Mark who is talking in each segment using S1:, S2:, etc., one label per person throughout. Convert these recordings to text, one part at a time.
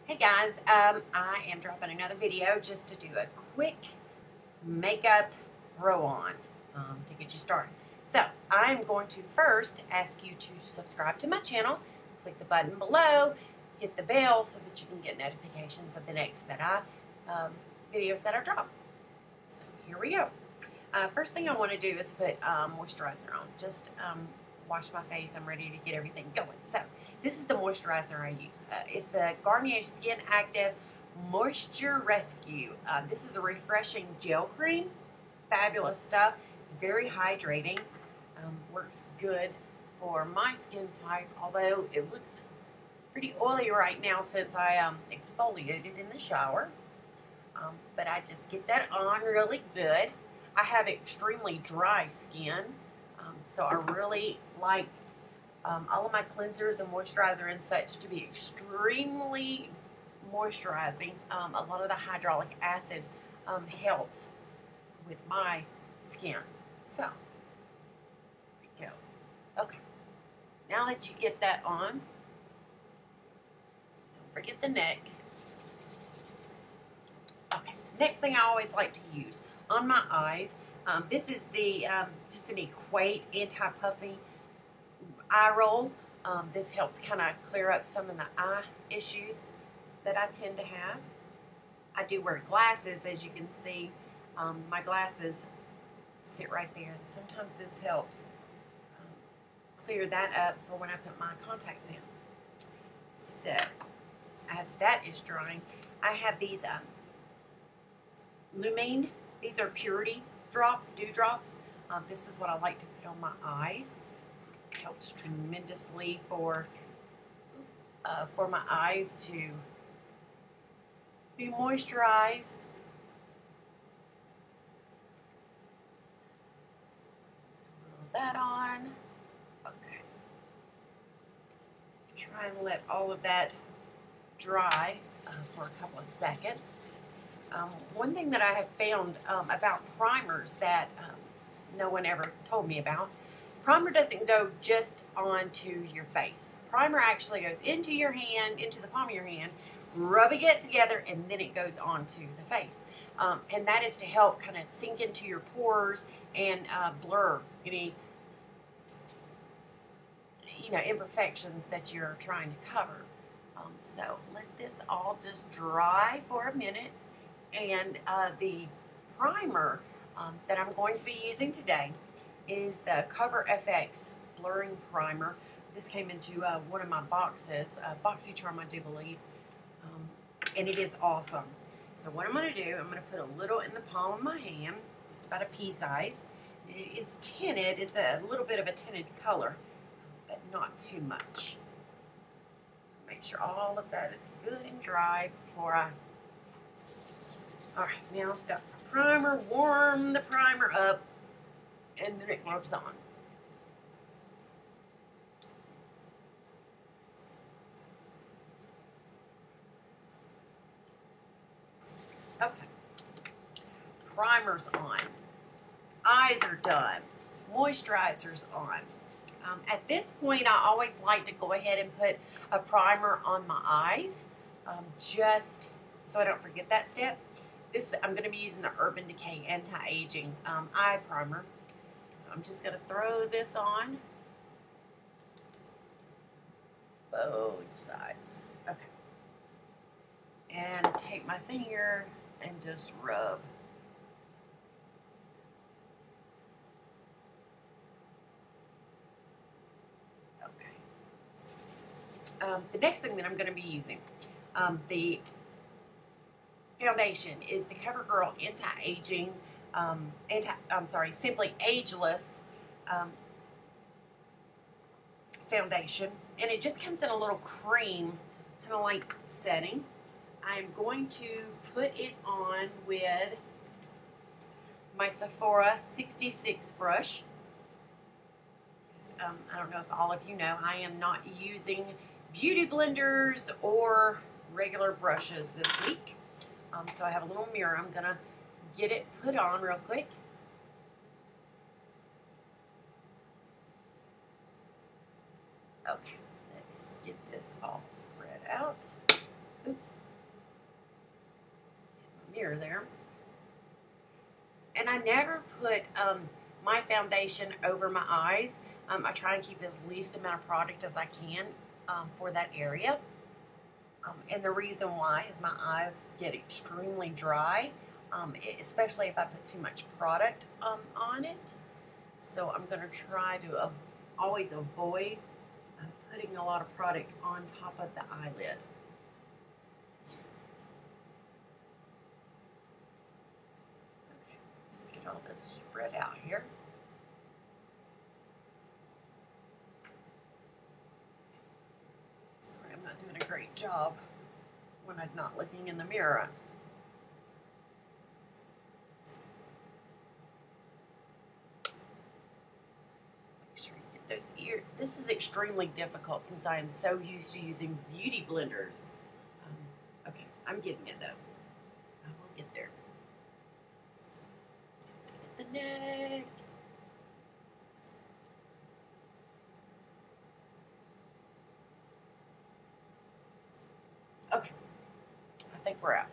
S1: Hey guys, I am dropping another video just to do a quick makeup throw on to get you started. So I'm going to first ask you to subscribe to my channel, click the button below, hit the bell so that you can get notifications of the next videos that I drop. So here we go. First thing I want to do is put moisturizer on. Just wash my face. I'm ready to get everything going. So this is the moisturizer I use. It's the Garnier Skin Active Moisture Rescue. This is a refreshing gel cream. Fabulous stuff. Very hydrating. Works good for my skin type, although it looks pretty oily right now since I exfoliated in the shower. But I just get that on really good. I have extremely dry skin, so I really like all of my cleansers and moisturizer and such to be extremely moisturizing. A lot of the hyaluronic acid helps with my skin. So, there we go. Okay, now that you get that on, don't forget the neck. Okay, next thing I always like to use on my eyes, this is the just an Equate anti-puffy eye roll. This helps kind of clear up some of the eye issues that I tend to have. I do wear glasses, as you can see. My glasses sit right there, and sometimes this helps clear that up for when I put my contacts in. So, as that is drying, I have these Lumine. These are Purity drops, dew drops. This is what I like to put on my eyes. It helps tremendously for my eyes to be moisturized. Roll that on. Okay. Try and let all of that dry for a couple of seconds. One thing that I have found about primers that no one ever told me about, primer doesn't go just onto your face. Primer actually goes into your hand, into the palm of your hand, rubbing it together, and then it goes onto the face. And that is to help kind of sink into your pores and blur any imperfections that you're trying to cover. So let this all just dry for a minute. And the primer that I'm going to be using today is the Cover FX Blurring Primer. This came into one of my boxes, BoxyCharm, I do believe, and it is awesome. So what I'm going to do, I'm going to put a little in the palm of my hand, just about a pea size. It is tinted. It's a little bit of a tinted color, but not too much. Make sure all of that is good and dry before I... Alright, now I've got the primer, warm the primer up, and then it rubs on. Okay. Primer's on. Eyes are done. Moisturizer's on. At this point, I always like to go ahead and put a primer on my eyes, just so I don't forget that step. I'm going to be using the Urban Decay Anti-Aging Eye Primer. So I'm just going to throw this on both sides. Okay. And take my finger and just rub. Okay. The next thing that I'm going to be using, the foundation, is the CoverGirl Anti-Aging, Simply Ageless foundation, and it just comes in a little cream kind of like setting. I'm going to put it on with my Sephora 66 brush. I don't know if all of you know, I am not using beauty blenders or regular brushes this week. So I have a little mirror. I'm going to get it put on real quick. Okay, let's get this all spread out. Oops. mirror there. And I never put my foundation over my eyes. I try and keep as least amount of product as I can for that area. And the reason why is my eyes get extremely dry, especially if I put too much product on it. So I'm going to try to always avoid putting a lot of product on top of the eyelid. Okay, let's get all this spread out here. Sorry, I'm not doing a great job when I'm not looking in the mirror. Those ears. This is extremely difficult since I am so used to using beauty blenders. Okay, I'm getting it though. I will get there. Get the neck. Okay, I think we're out.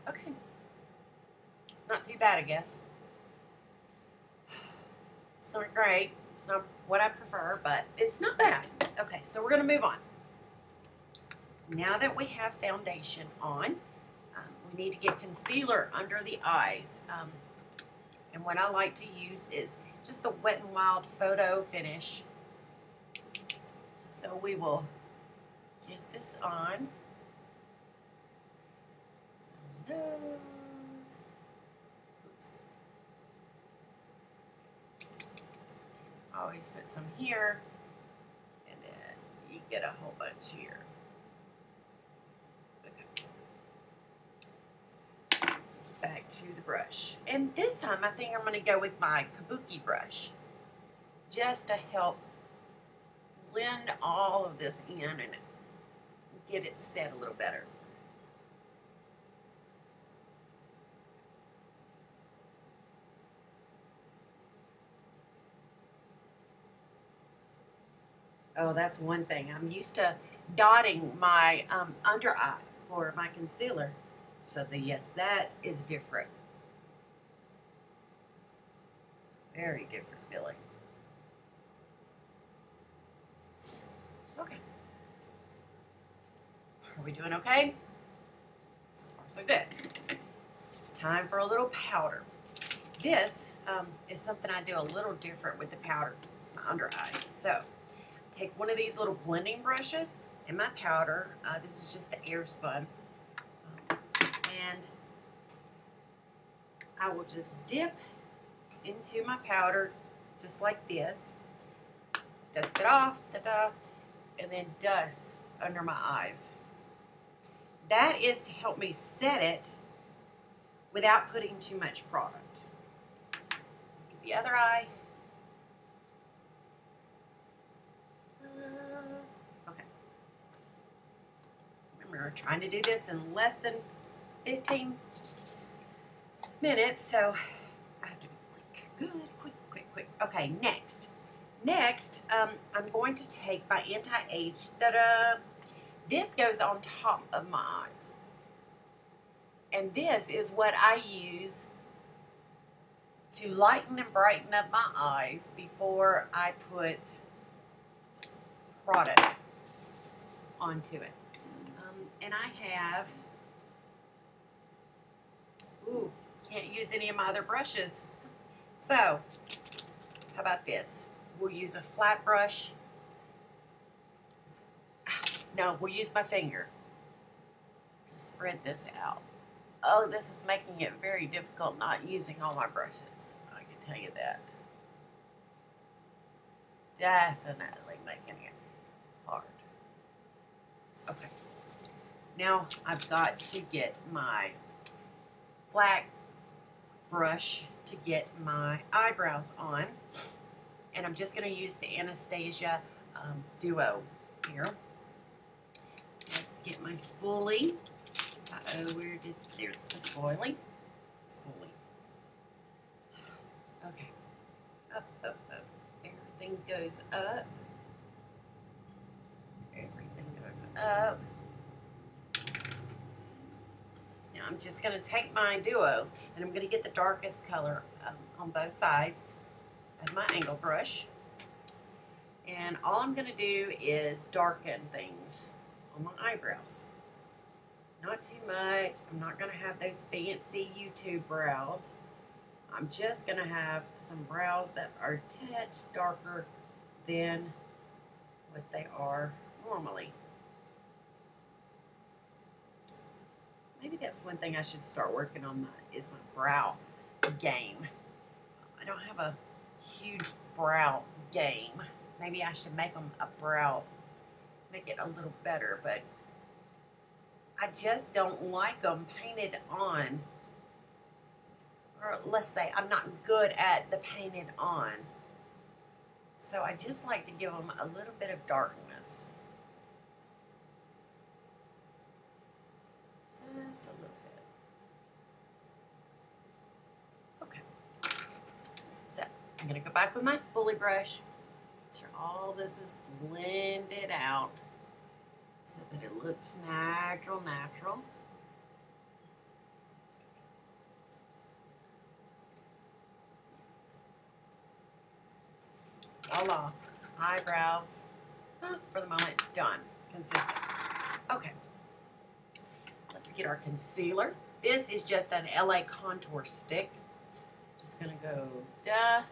S1: Okay. Not too bad, I guess. It's not great. It's not what I prefer, but it's not bad. Okay, so we're going to move on. Now that we have foundation on, we need to get concealer under the eyes. And what I like to use is just the Wet n Wild Photo Finish. So we will get this on. Always put some here, and then you get a whole bunch here. Okay. Back to the brush. And this time I think I'm going to go with my Kabuki brush, just to help blend all of this in and get it set a little better. Oh, that's one thing. I'm used to dotting my under eye for my concealer. So yes, that is different. Very different feeling. Okay. Are we doing okay? So far, so good. Time for a little powder. This is something I do a little different with the powder. It's my under eyes. So take one of these little blending brushes and my powder. This is just the Airspun. And I will just dip into my powder just like this. Dust it off, and then dust under my eyes. That is to help me set it without putting too much product. Get the other eye. Okay. Remember, trying to do this in less than 15 minutes, so I have to be quick. Okay, next. I'm going to take my anti-age. This goes on top of my eyes. And this is what I use to lighten and brighten up my eyes before I put product onto it. And I have, can't use any of my other brushes. So, how about this? We'll use a flat brush. No, we'll use my finger to spread this out. Oh, this is making it very difficult not using all my brushes. I can tell you that. Definitely making it hard. Okay. Now I've got to get my flat brush to get my eyebrows on. And I'm just going to use the Anastasia Duo here. Let's get my spoolie. There's the spoolie. Okay. Up. Everything goes up. Everything goes those up. Now I'm just going to take my Duo and I'm going to get the darkest color on both sides of my angle brush. And all I'm going to do is darken things on my eyebrows. Not too much. I'm not going to have those fancy YouTube brows. I'm just going to have some brows that are a touch darker than what they are normally. Maybe that's one thing I should start working on is my brow game. I don't have a huge brow game. Maybe I should make them a brow, make it a little better, but I just don't like them painted on. Or let's say I'm not good at the painted on. So I just like to give them a little bit of darkness. Just a little bit. Okay. So I'm going to go back with my spoolie brush. Make sure all this is blended out so that it looks natural. Voila. Eyebrows, for the moment, done. Consistent. Okay. Let's get our concealer. This is just an LA contour stick. Just going to go duh.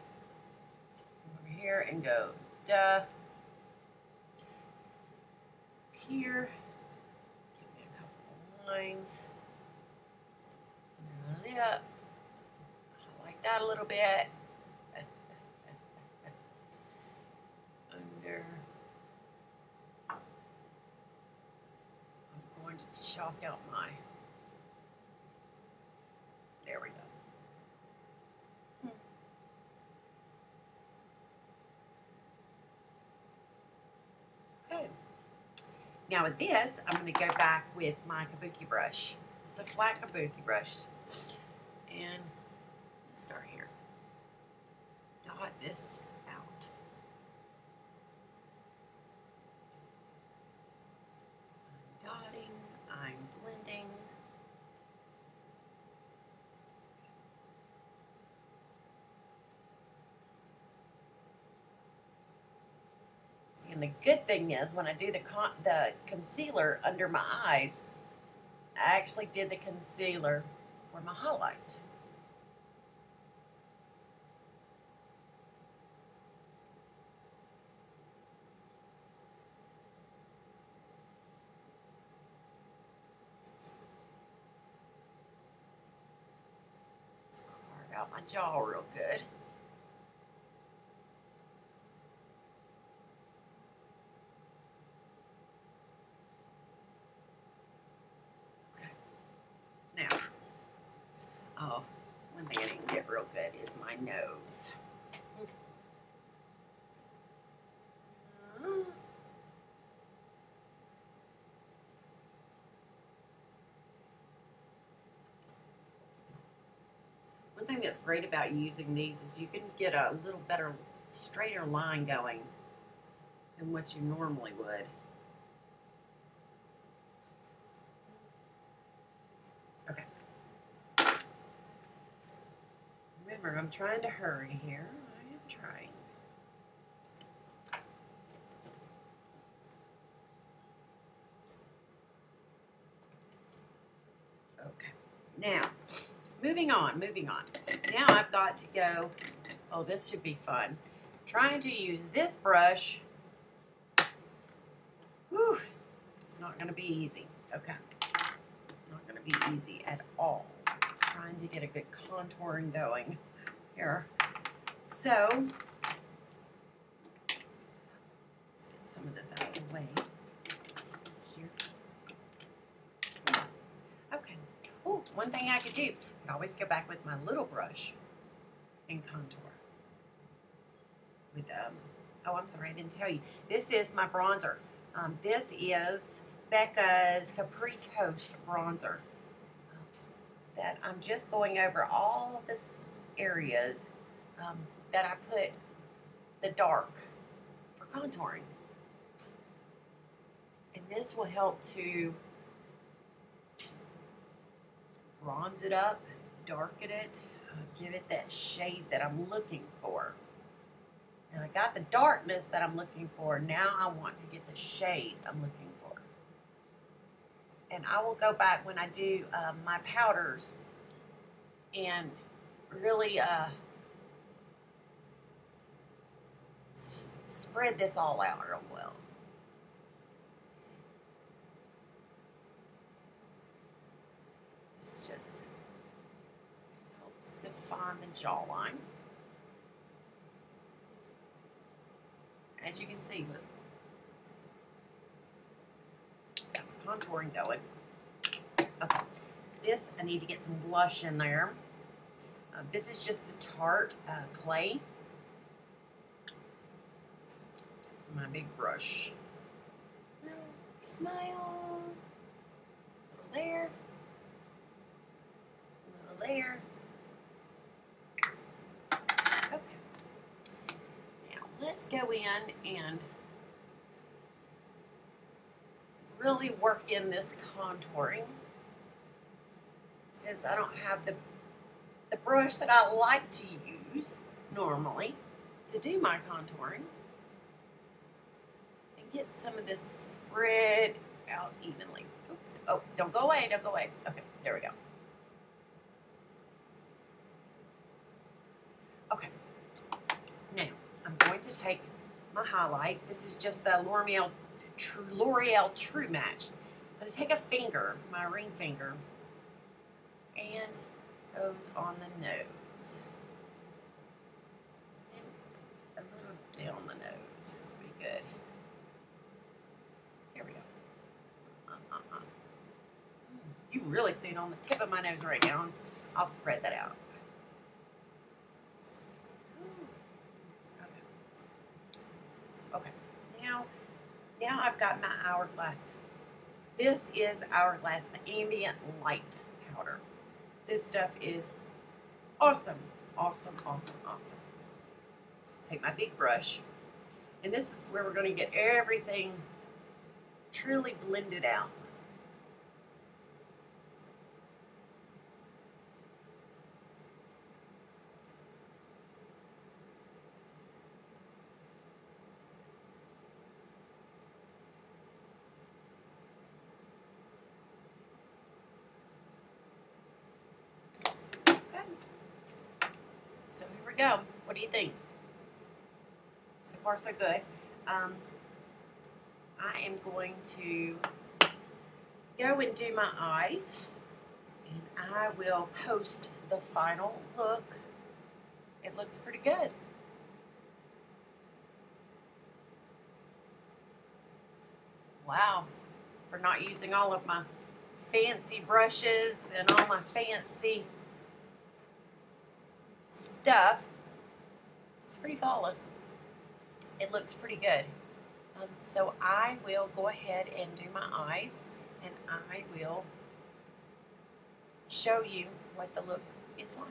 S1: Over here and go duh. Here. Give me a couple of lines. And a lip. I like that a little bit. Under. I'm going to chalk out my. There we go. Okay. Now with this, I'm going to go back with my kabuki brush. It's the flat kabuki brush. And let's start here. Dot this out. I'm dotting, I'm blending. See, and the good thing is when I do the concealer under my eyes, I actually did the concealer for my highlight. Let's carve out my jaw real good. Now, oh, one thing I didn't get real good is my nose. One thing that's great about using these is you can get a little better, straighter line going than what you normally would. Okay. Remember, I'm trying to hurry here. I am trying. Okay. Now, moving on. Now I've got to go, oh, this should be fun. Trying to use this brush. Whew, it's not going to be easy. Okay. Not going to be easy at all. Trying to get a good contouring going here. So, let's get some of this out of the way. Here. Okay. Oh, one thing I could do. I can always go back with my little brush and contour. With, oh, I'm sorry, I didn't tell you. This is my bronzer. This is Becca's Capri Coast bronzer. That I'm just going over all the areas that I put the dark for contouring. And This will help to bronze it up, darken it, give it that shade that I'm looking for. And I got the darkness that I'm looking for. Now I want to get the shade I'm looking for. And I will go back when I do my powders and really spread this all out real well. This just helps define the jawline. As you can see, look, got my contouring going. Okay, this, I need to get some blush in there. This is just the Tarte clay. My big brush. Smile. A little there. A little there. Let's go in and really work in this contouring. Since I don't have the brush that I like to use normally to do my contouring, and get some of this spread out evenly. Oops. Oh, don't go away, don't go away. Okay, there we go. Okay. Now, I'm going to take my highlight. This is just the L'Oreal True Match. I'm going to take a finger, my ring finger, and goes on the nose. And a little down the nose would be good. Here we go. You can really see it on the tip of my nose right now. I'll spread that out. Okay, now I've got my Hourglass. This is Hourglass, the Ambient Light Powder. This stuff is awesome, awesome, awesome, awesome. Take my big brush, and this is where we're going to get everything truly blended out. So here we go. What do you think? So far, so good. I am going to go and do my eyes, and I will post the final look. It looks pretty good. Wow, for not using all of my fancy brushes and all my fancy stuff. It's pretty flawless. It looks pretty good. So I will go ahead and do my eyes, and I will show you what the look is like.